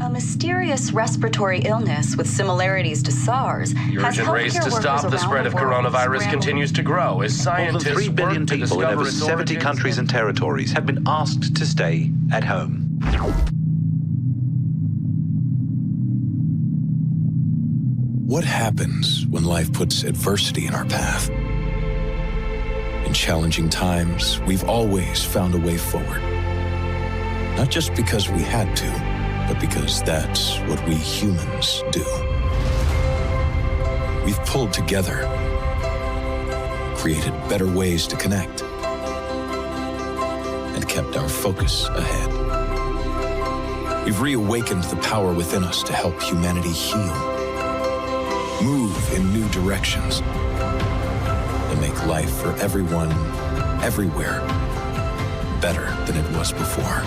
A mysterious respiratory illness with similarities to SARS The has urgent race healthcare to workers stop the around spread of world coronavirus scrambling. continues to grow as More scientists than 3 billion work to people in discover over its 70 origins countries and territories have been asked to stay at home. What happens when life puts adversity in our path? In challenging times, we've always found a way forward. Not just because we had to, but because that's what we humans do. We've pulled together, created better ways to connect, and kept our focus ahead. We've reawakened the power within us to help humanity heal, move in new directions, and make life for everyone, everywhere, better than it was before.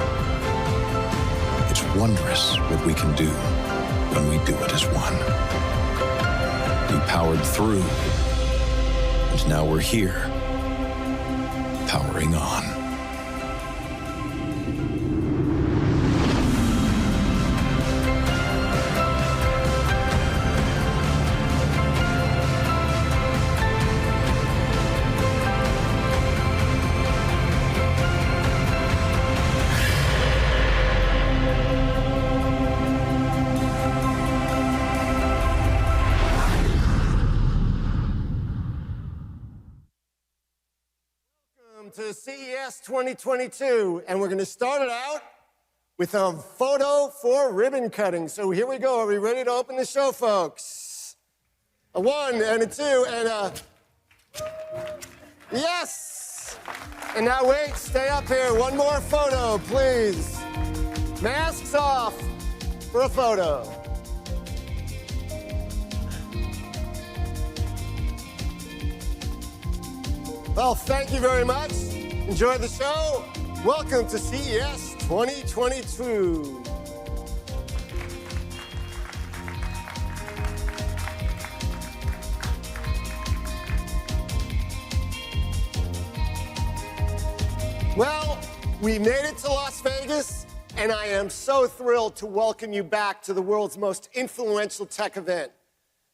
It's wondrous what we can do when we do it as one. We powered through, and now we're here, powering on. To CES 2022, and we're going to start it out with a photo for ribbon cutting. So here we go. Are we ready to open the show, folks? A 1 and a 2 and a... Yes! And now wait, stay up here. One more photo, please. Masks off for a photo. Well, thank you very much. Enjoy the show. Welcome to CES 2022. Well, we made it to Las Vegas, and I am so thrilled to welcome you back to the world's most influential tech event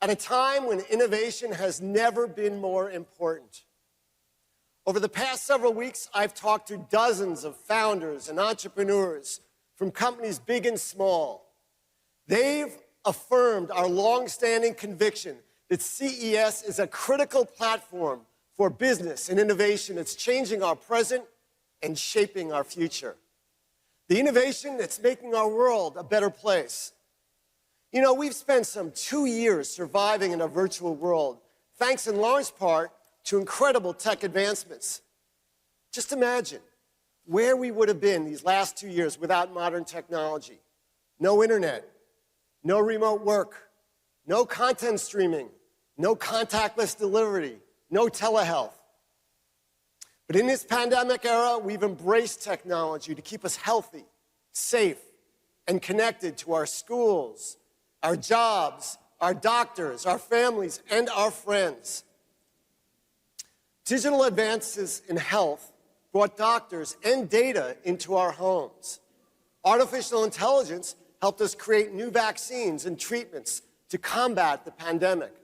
at a time when innovation has never been more important. Over the past several weeks, I've talked to dozens of founders and entrepreneurs from companies big and small. They've affirmed our long-standing conviction that CES is a critical platform for business and innovation that's changing our present and shaping our future. The innovation that's making our world a better place. You know, we've spent some 2 years surviving in a virtual world, thanks in large part to incredible tech advancements. Just imagine where we would have been these last 2 years without modern technology. No internet, no remote work, no content streaming, no contactless delivery, no telehealth. But in this pandemic era, we've embraced technology to keep us healthy, safe, and connected to our schools, our jobs, our doctors, our families, and our friends. Digital advances in health brought doctors and data into our homes. Artificial intelligence helped us create new vaccines and treatments to combat the pandemic.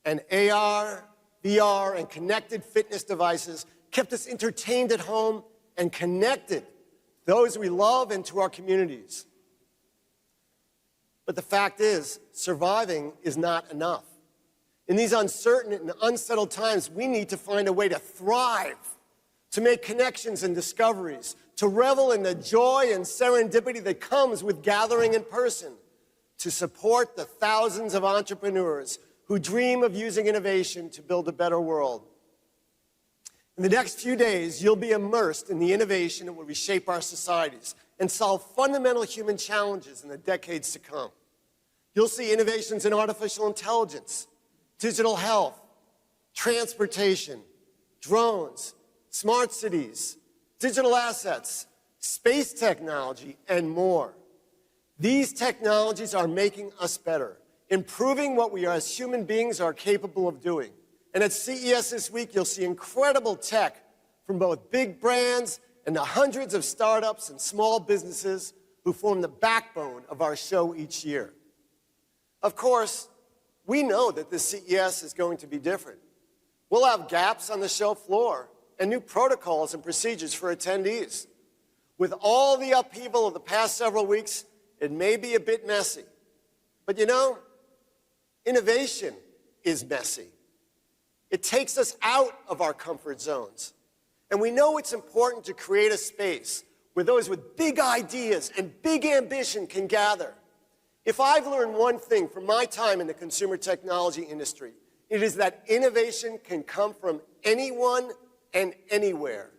And AR, VR, and connected fitness devices kept us entertained at home and connected those we love and to our communities. But the fact is, surviving is not enough. In these uncertain and unsettled times, we need to find a way to thrive, to make connections and discoveries, to revel in the joy and serendipity that comes with gathering in person, to support the thousands of entrepreneurs who dream of using innovation to build a better world. In the next few days, you'll be immersed in the innovation that will reshape our societies and solve fundamental human challenges in the decades to come. You'll see innovations in artificial intelligence, digital health, transportation, drones, smart cities, digital assets, space technology, and more. These technologies are making us better, improving what we as human beings are capable of doing. And at CES this week, you'll see incredible tech from both big brands and the hundreds of startups and small businesses who form the backbone of our show each year. Of course, we know that this CES is going to be different. We'll have gaps on the show floor and new protocols and procedures for attendees. With all the upheaval of the past several weeks, it may be a bit messy. But you know, innovation is messy. It takes us out of our comfort zones. And we know it's important to create a space where those with big ideas and big ambition can gather. If I've learned one thing from my time in the consumer technology industry, it is that innovation can come from anyone and anywhere.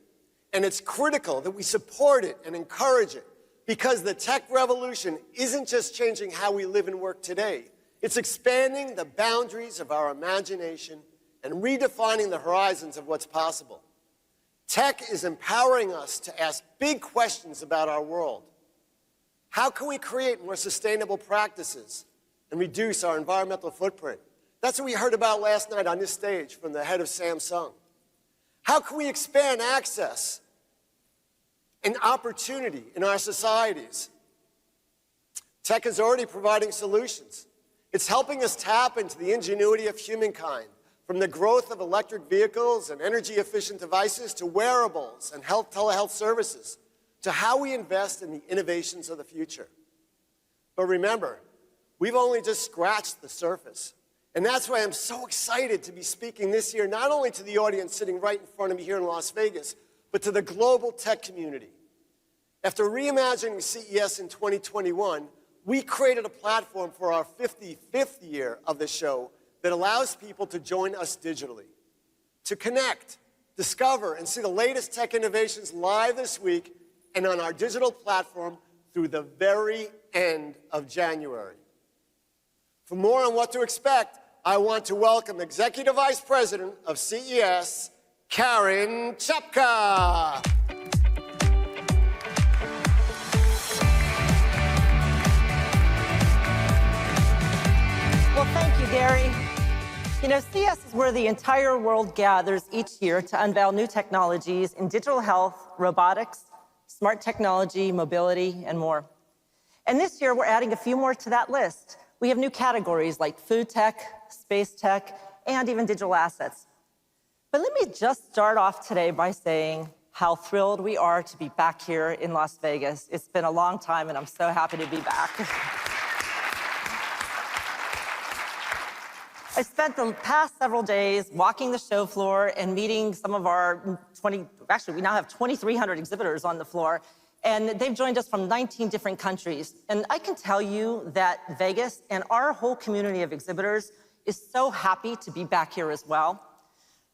And it's critical that we support it and encourage it, because the tech revolution isn't just changing how we live and work today. It's expanding the boundaries of our imagination and redefining the horizons of what's possible. Tech is empowering us to ask big questions about our world. How can we create more sustainable practices and reduce our environmental footprint? That's what we heard about last night on this stage from the head of Samsung. How can we expand access and opportunity in our societies? Tech is already providing solutions. It's helping us tap into the ingenuity of humankind, from the growth of electric vehicles and energy-efficient devices to wearables and telehealth services, to how we invest in the innovations of the future. But remember, we've only just scratched the surface. And that's why I'm so excited to be speaking this year, not only to the audience sitting right in front of me here in Las Vegas, but to the global tech community. After reimagining CES in 2021, we created a platform for our 55th year of the show that allows people to join us digitally, to connect, discover, and see the latest tech innovations live this week and on our digital platform through the very end of January. For more on what to expect, I want to welcome Executive Vice President of CES, Karen Chapka. Well, thank you, Gary. You know, CES is where the entire world gathers each year to unveil new technologies in digital health, robotics, smart technology, mobility, and more. And this year, we're adding a few more to that list. We have new categories like food tech, space tech, and even digital assets. But let me just start off today by saying how thrilled we are to be back here in Las Vegas. It's been a long time, and I'm so happy to be back. I spent the past several days walking the show floor and meeting some of our we now have 2,300 exhibitors on the floor, and they've joined us from 19 different countries. And I can tell you that Vegas and our whole community of exhibitors is so happy to be back here as well.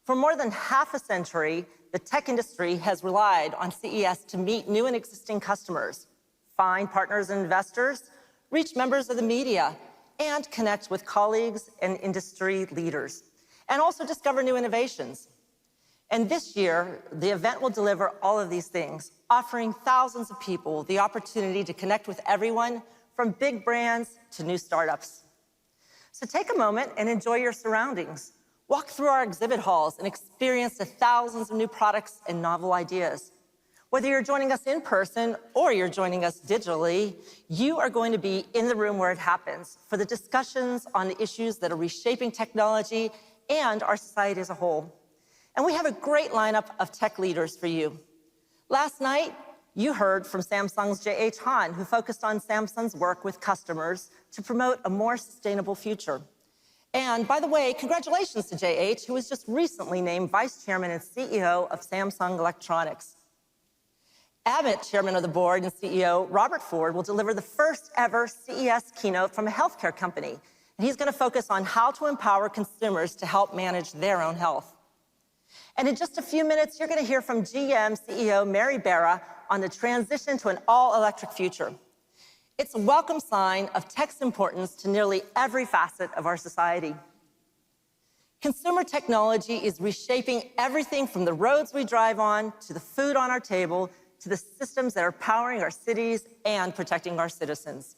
For more than half a century, the tech industry has relied on CES to meet new and existing customers, find partners and investors, reach members of the media, and connect with colleagues and industry leaders, and also discover new innovations. And this year, the event will deliver all of these things, offering thousands of people the opportunity to connect with everyone from big brands to new startups. So take a moment and enjoy your surroundings. Walk through our exhibit halls and experience the thousands of new products and novel ideas. Whether you're joining us in person or you're joining us digitally, you are going to be in the room where it happens for the discussions on the issues that are reshaping technology and our society as a whole. And we have a great lineup of tech leaders for you. Last night, you heard from Samsung's J.H. Han, who focused on Samsung's work with customers to promote a more sustainable future. And by the way, congratulations to J.H., who was just recently named Vice Chairman and CEO of Samsung Electronics. Abbott Chairman of the Board and CEO Robert Ford will deliver the first ever CES keynote from a healthcare company. And he's going to focus on how to empower consumers to help manage their own health. And in just a few minutes, you're going to hear from GM CEO Mary Barra on the transition to an all-electric future. It's a welcome sign of tech's importance to nearly every facet of our society. Consumer technology is reshaping everything from the roads we drive on, to the food on our table, to the systems that are powering our cities and protecting our citizens.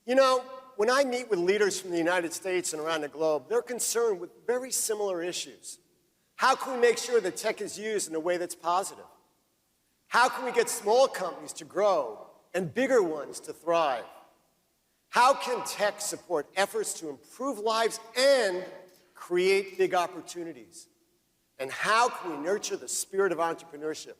You know, when I meet with leaders from the United States and around the globe, they're concerned with very similar issues. How can we make sure that tech is used in a way that's positive? How can we get small companies to grow and bigger ones to thrive? How can tech support efforts to improve lives and create big opportunities? And how can we nurture the spirit of entrepreneurship?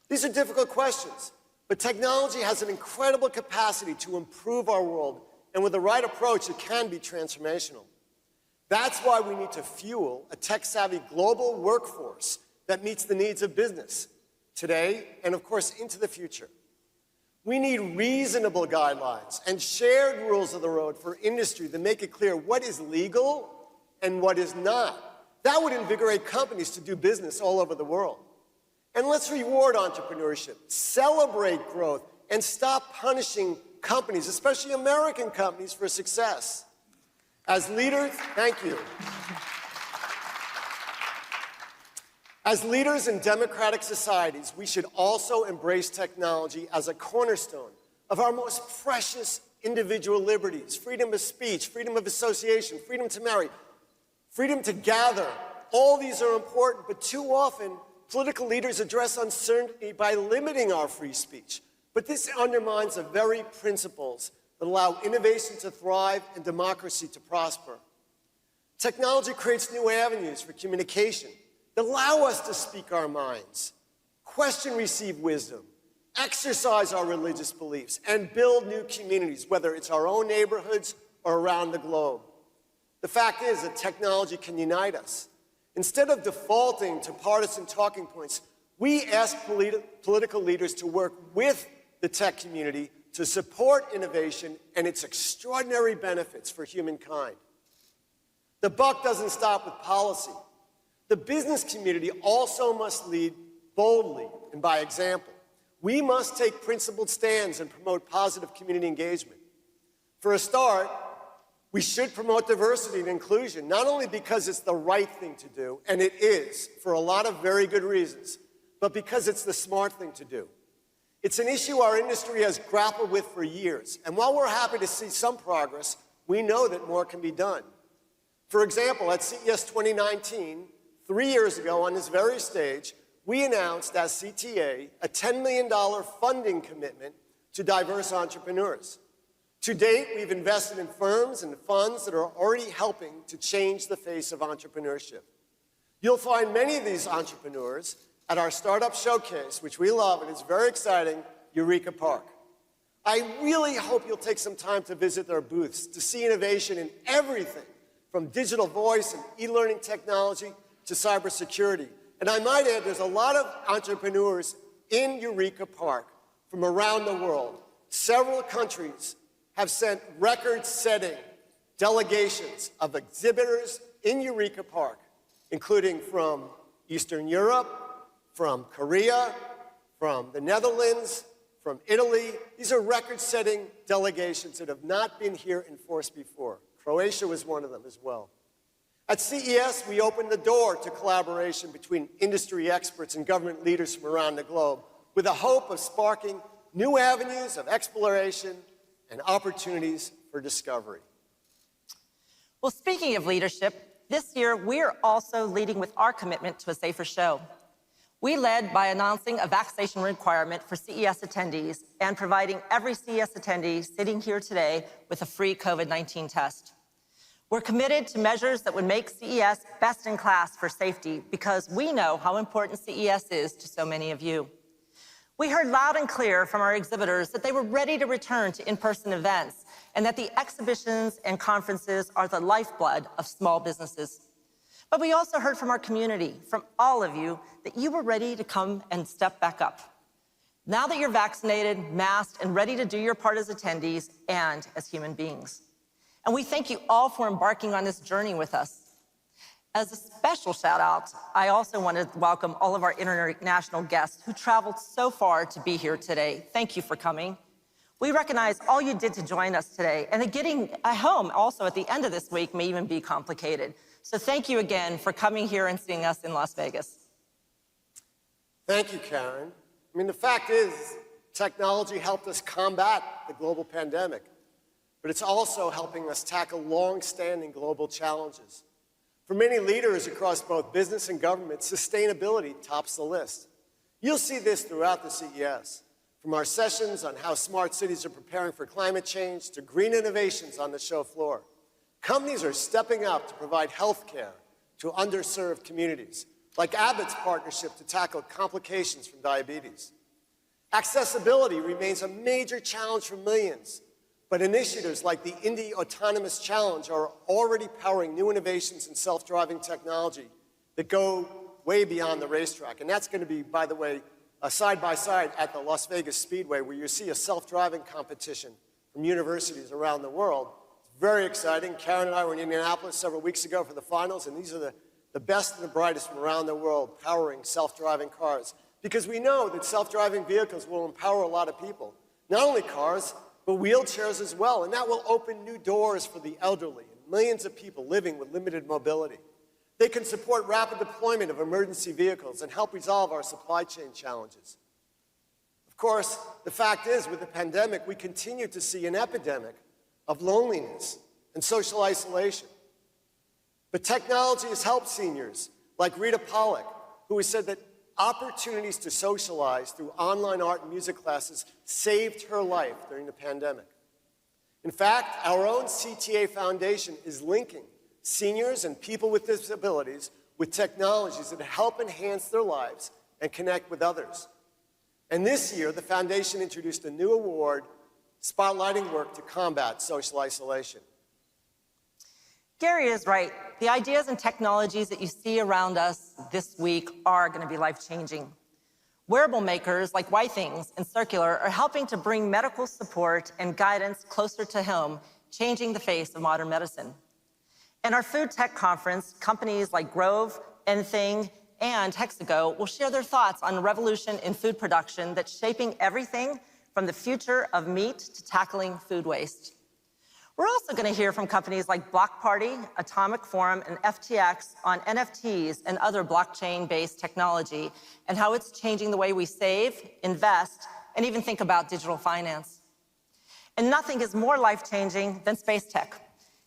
These are difficult questions, but technology has an incredible capacity to improve our world, and with the right approach, it can be transformational. That's why we need to fuel a tech-savvy global workforce that meets the needs of business today and, of course, into the future. We need reasonable guidelines and shared rules of the road for industry that make it clear what is legal and what is not. That would invigorate companies to do business all over the world. And let's reward entrepreneurship, celebrate growth, and stop punishing companies, especially American companies, for success. As leaders, thank you. As leaders in democratic societies, we should also embrace technology as a cornerstone of our most precious individual liberties: freedom of speech, freedom of association, freedom to marry, freedom to gather. All these are important, but too often, political leaders address uncertainty by limiting our free speech. But this undermines the very principles that allow innovation to thrive and democracy to prosper. Technology creates new avenues for communication that allow us to speak our minds, question received wisdom, exercise our religious beliefs, and build new communities, whether it's our own neighborhoods or around the globe. The fact is that technology can unite us. Instead of defaulting to partisan talking points, we ask political leaders to work with the tech community to support innovation and its extraordinary benefits for humankind. The buck doesn't stop with policy. The business community also must lead boldly and by example. We must take principled stands and promote positive community engagement. For a start, we should promote diversity and inclusion, not only because it's the right thing to do, and it is for a lot of very good reasons, but because it's the smart thing to do. It's an issue our industry has grappled with for years, and while we're happy to see some progress, we know that more can be done. For example, at CES 2019, 3 years ago on this very stage, we announced as CTA a $10 million funding commitment to diverse entrepreneurs. To date, we've invested in firms and funds that are already helping to change the face of entrepreneurship. You'll find many of these entrepreneurs at our Startup Showcase, which we love, and it's very exciting, Eureka Park. I really hope you'll take some time to visit their booths to see innovation in everything, from digital voice and e-learning technology to cybersecurity. And I might add, there's a lot of entrepreneurs in Eureka Park from around the world. Several countries have sent record-setting delegations of exhibitors in Eureka Park, including from Eastern Europe, from Korea, from the Netherlands, from Italy. These are record-setting delegations that have not been here in force before. Croatia was one of them as well. At CES, we opened the door to collaboration between industry experts and government leaders from around the globe, with the hope of sparking new avenues of exploration and opportunities for discovery. Well, speaking of leadership, this year we're also leading with our commitment to a safer show. We led by announcing a vaccination requirement for CES attendees and providing every CES attendee sitting here today with a free COVID-19 test. We're committed to measures that would make CES best in class for safety because we know how important CES is to so many of you. We heard loud and clear from our exhibitors that they were ready to return to in-person events and that the exhibitions and conferences are the lifeblood of small businesses. But we also heard from our community, from all of you, that you were ready to come and step back up. Now that you're vaccinated, masked, and ready to do your part as attendees and as human beings. And we thank you all for embarking on this journey with us. As a special shout out, I also want to welcome all of our international guests who traveled so far to be here today. Thank you for coming. We recognize all you did to join us today, and that getting home also at the end of this week may even be complicated. So thank you again for coming here and seeing us in Las Vegas. Thank you, Karen. I mean, the fact is, technology helped us combat the global pandemic, but it's also helping us tackle long-standing global challenges. For many leaders across both business and government, sustainability tops the list. You'll see this throughout the CES, from our sessions on how smart cities are preparing for climate change to green innovations on the show floor. Companies are stepping up to provide health care to underserved communities, like Abbott's partnership to tackle complications from diabetes. Accessibility remains a major challenge for millions, but initiatives like the Indy Autonomous Challenge are already powering new innovations in self-driving technology that go way beyond the racetrack. And that's going to be, by the way, side-by-side at the Las Vegas Speedway, where you see a self-driving competition from universities around the world. It's very exciting. Karen and I were in Indianapolis several weeks ago for the finals, and these are the best and the brightest from around the world powering self-driving cars. Because we know that self-driving vehicles will empower a lot of people. Not only cars, but wheelchairs as well. And that will open new doors for the elderly and millions of people living with limited mobility. They can support rapid deployment of emergency vehicles and help resolve our supply chain challenges. Of course, the fact is, with the pandemic, we continue to see an epidemic of loneliness and social isolation. But technology has helped seniors, like Rita Pollack, who has said that opportunities to socialize through online art and music classes saved her life during the pandemic. In fact, our own CTA Foundation is linking seniors and people with disabilities with technologies that help enhance their lives and connect with others. And this year, the foundation introduced a new award spotlighting work to combat social isolation. Gary is right. The ideas and technologies that you see around us this week are going to be life-changing. Wearable makers like Ythings and Circular are helping to bring medical support and guidance closer to home, changing the face of modern medicine. In our food tech conference, companies like Grove, Anything, and Hexago will share their thoughts on the revolution in food production that's shaping everything from the future of meat to tackling food waste. We're also going to hear from companies like Block Party, Atomic Forum, and FTX on NFTs and other blockchain-based technology and how it's changing the way we save, invest, and even think about digital finance. And nothing is more life-changing than space tech.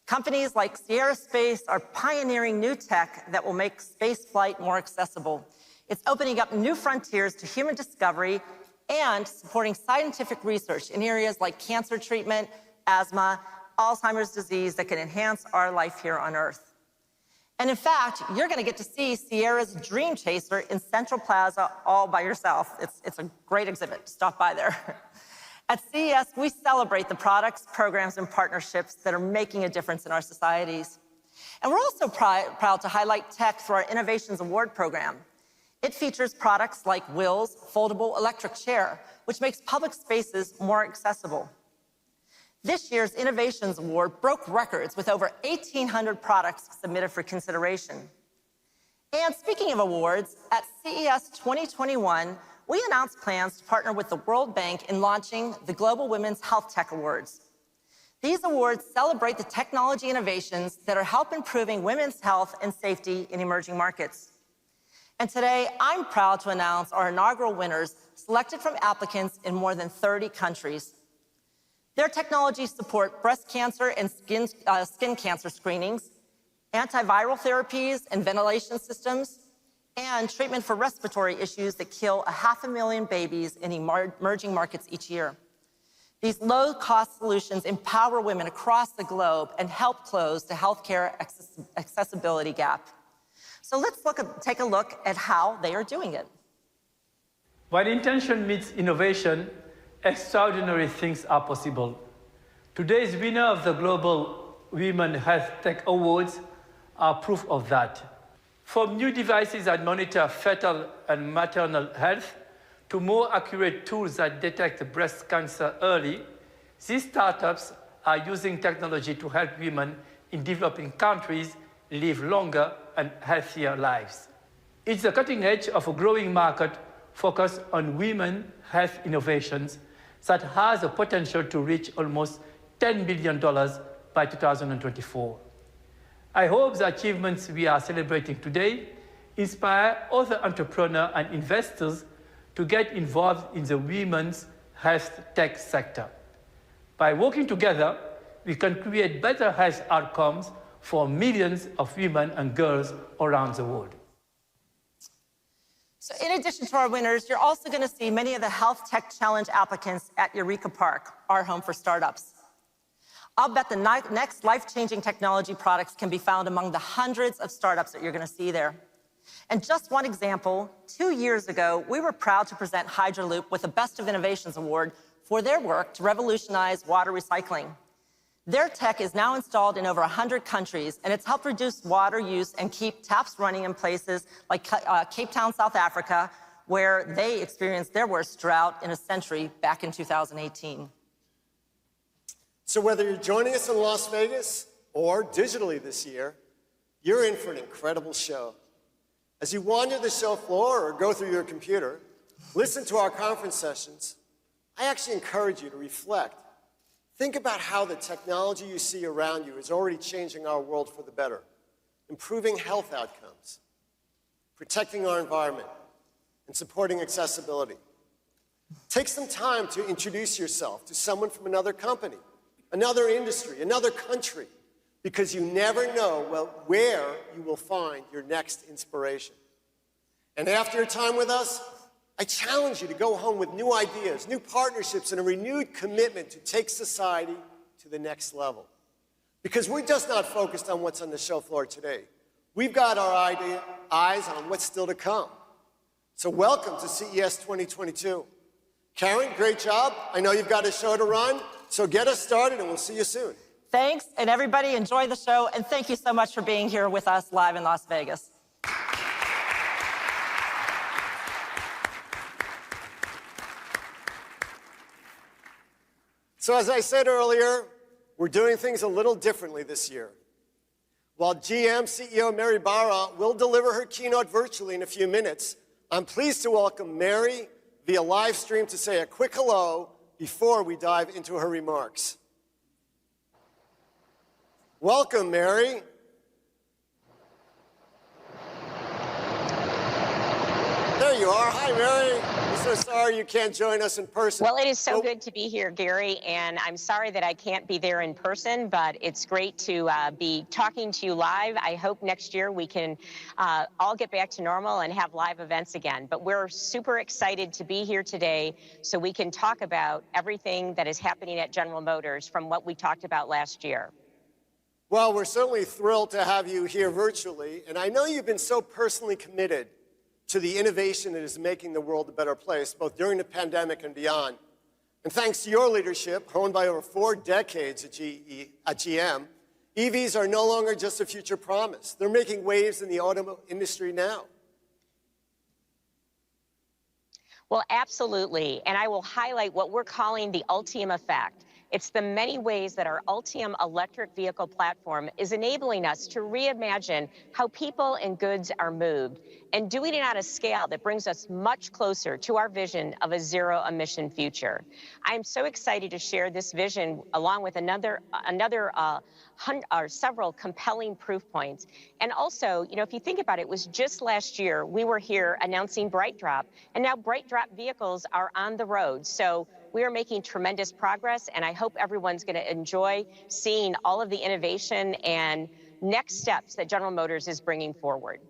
Companies like Sierra Space are pioneering new tech that will make space flight more accessible. It's opening up new frontiers to human discovery and supporting scientific research in areas like cancer treatment, asthma, Alzheimer's disease that can enhance our life here on Earth. And in fact, you're going to get to see Sierra's Dream Chaser in Central Plaza all by yourself. It's a great exhibit. Stop by there. At CES, we celebrate the products, programs, and partnerships that are making a difference in our societies. And we're also proud to highlight tech through our Innovations Award program. It features products like Will's foldable electric chair, which makes public spaces more accessible. This year's Innovations Award broke records with over 1,800 products submitted for consideration. And speaking of awards, at CES 2021, we announced plans to partner with the World Bank in launching the Global Women's Health Tech Awards. These awards celebrate the technology innovations that are help improving women's health and safety in emerging markets. And today, I'm proud to announce our inaugural winners selected from applicants in more than 30 countries. Their technologies support breast cancer and skin cancer screenings, antiviral therapies and ventilation systems, and treatment for respiratory issues that kill 500,000 babies in emerging markets each year. These low-cost solutions empower women across the globe and help close the healthcare accessibility gap. So let's take a look at how they are doing it. When intention meets innovation, extraordinary things are possible. Today's winner of the Global Women Health Tech Awards are proof of that. From new devices that monitor fetal and maternal health to more accurate tools that detect breast cancer early, these startups are using technology to help women in developing countries live longer and healthier lives. It's the cutting edge of a growing market focused on women health innovations that has the potential to reach almost $10 billion by 2024. I hope the achievements we are celebrating today inspire other entrepreneurs and investors to get involved in the women's health tech sector. By working together, we can create better health outcomes for millions of women and girls around the world. So in addition to our winners, you're also going to see many of the Health Tech Challenge applicants at Eureka Park, our home for startups. I'll bet the next life-changing technology products can be found among the hundreds of startups that you're going to see there. And just one example, 2 years ago, we were proud to present Hydraloop with the Best of Innovations Award for their work to revolutionize water recycling. Their tech is now installed in over 100 countries, and it's helped reduce water use and keep taps running in places like Cape Town, South Africa, where they experienced their worst drought in a century back in 2018. So whether you're joining us in Las Vegas or digitally this year, you're in for an incredible show. As you wander the show floor or go through your computer, listen to our conference sessions, I actually encourage you to reflect. Think about how the technology you see around you is already changing our world for the better, improving health outcomes, protecting our environment, and supporting accessibility. Take some time to introduce yourself to someone from another company, another industry, another country, because you never know where you will find your next inspiration. And after your time with us, I challenge you to go home with new ideas, new partnerships, and a renewed commitment to take society to the next level. Because we're just not focused on what's on the show floor today. We've got our eyes on what's still to come. So welcome to CES 2022. Karen, great job. I know you've got a show to run, so get us started and we'll see you soon. Thanks, and everybody enjoy the show, and thank you so much for being here with us live in Las Vegas. So as I said earlier, we're doing things a little differently this year. While GM CEO Mary Barra will deliver her keynote virtually in a few minutes, I'm pleased to welcome Mary via live stream to say a quick hello before we dive into her remarks. Welcome, Mary. There you are. Hi, Mary. I'm so sorry you can't join us in person. Well, it is so good to be here, Gary, and I'm sorry that I can't be there in person, but it's great to be talking to you live. I hope next year we can all get back to normal and have live events again. But we're super excited to be here today so we can talk about everything that is happening at General Motors from what we talked about last year. Well, we're certainly thrilled to have you here virtually, and I know you've been so personally committed to the innovation that is making the world a better place, both during the pandemic and beyond. And thanks to your leadership, honed by over 4 decades at GM, EVs are no longer just a future promise. They're making waves in the auto industry now. Well, absolutely, and I will highlight what we're calling the Ultium effect. It's the many ways that our Ultium electric vehicle platform is enabling us to reimagine how people and goods are moved, and doing it on a scale that brings us much closer to our vision of a zero-emission future. I'm so excited to share this vision along with several compelling proof points. And also, you know, if you think about it, it was just last year we were here announcing BrightDrop, and now BrightDrop vehicles are on the road. So we are making tremendous progress, and I hope everyone's going to enjoy seeing all of the innovation and next steps that General Motors is bringing forward.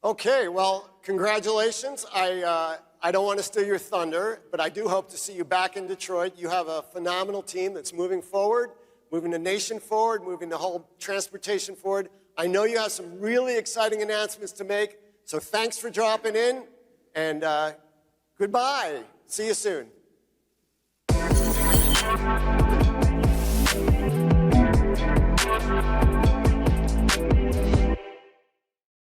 Okay, well, congratulations. I don't want to steal your thunder, but I do hope to see you back in Detroit. You have a phenomenal team that's moving forward, moving the nation forward, moving the whole transportation forward. I know you have some really exciting announcements to make, so thanks for dropping in, and goodbye. See you soon.